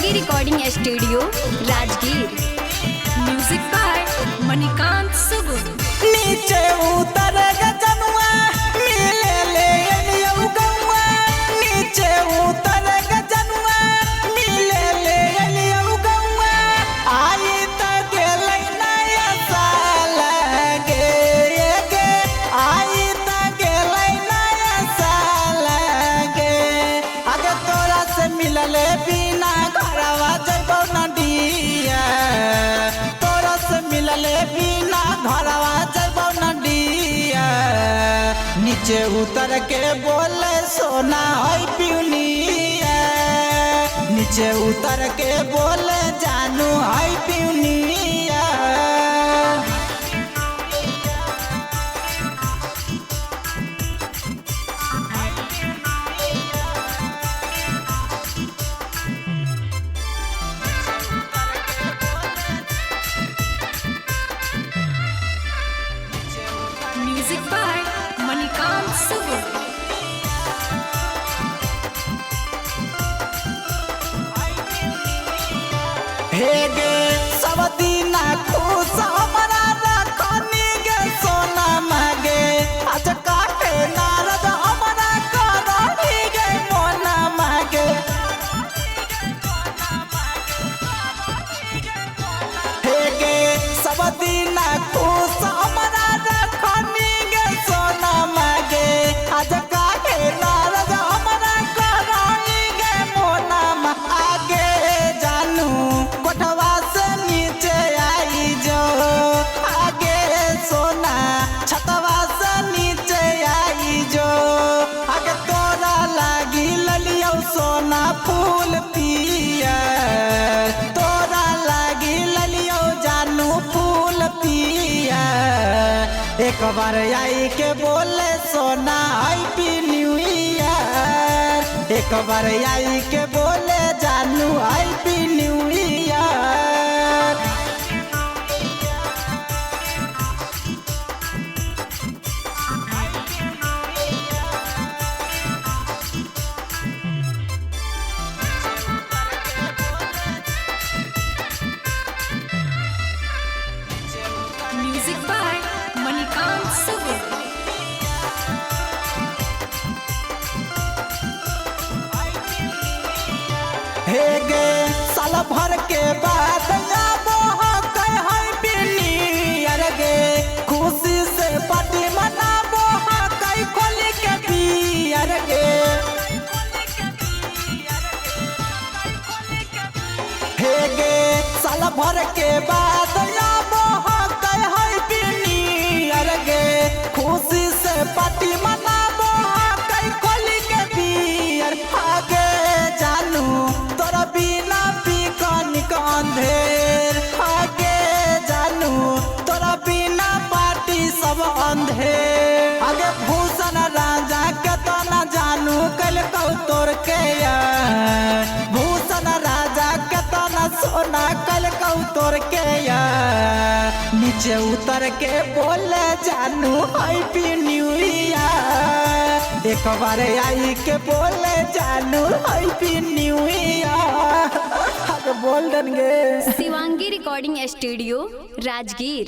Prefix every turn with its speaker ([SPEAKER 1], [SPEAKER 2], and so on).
[SPEAKER 1] Shivangi recording studio Rajgir. Music by Manikant Sugun.
[SPEAKER 2] नीचे उतर गजनुआ मिले ले अलियौ गौआ, नीचे उतर गजनुआ मिले ले अलियौ गौआ। आई त गेलै नया साल गे, आई त गेलै नया साल गे। आगे तोरा से मिलले बिना घरवा जइबौ नदिया, तोरा से मिलले बिना घरवा जइबौ नदिया। नीचे उतर के बोले सोना है पिउनिया, नीचे उतर के बोले जानू है पिउनिया।
[SPEAKER 1] Music by Manikant Sugun.
[SPEAKER 2] हे गे सब दिना खुश हमारा रखनी गे सोना मागे। आज काटे नारद हमारा करही गे मोना मागे। हे गे सब दिना खुश हमारा रखनी गे सोना मागे। आज काटे नारद हमारा करही गे मोना मागे। जानू कोठवा से नीचे आई जो, आगे सोना छतवा से नीचे आई जो। आगे तोरा लागी ललियौ सोना फूल पिया, तोरा लागी ललियौ जानू फूल पिया। एक बार आई के बोले सोना हैप्पी न्यू ईयर, एक बार आई के बोले जानू happy new year.
[SPEAKER 1] Music by Manikant Sugun.
[SPEAKER 2] हे गे साल भर के बाद आबो है बिनी ईयर गे। खुशी से पार्टी मनाबो है खोली के बियर गे। हे गे साल भर के बाद आबो है बिनी ईयर गे। खुशी से पार्टी मनाबो है खोली के बियर। आगे जानू तोरा बिना पिकनिक अंधेर, आगे जानू तोरा बिना पार्टी सब अंधेर। आगे भूषण राजा के तो न जानू कल कौ तोर के यार, भूषण राजा के तो न सोना कल कौ तोर के यार। नीचे उतर के बोले जानू हैप्पी न्यू ईयर, एक बार आई के बोले जानू हैप्पी न्यू ईयर। बोल देंगे।
[SPEAKER 1] Shivangi recording studio Rajgir.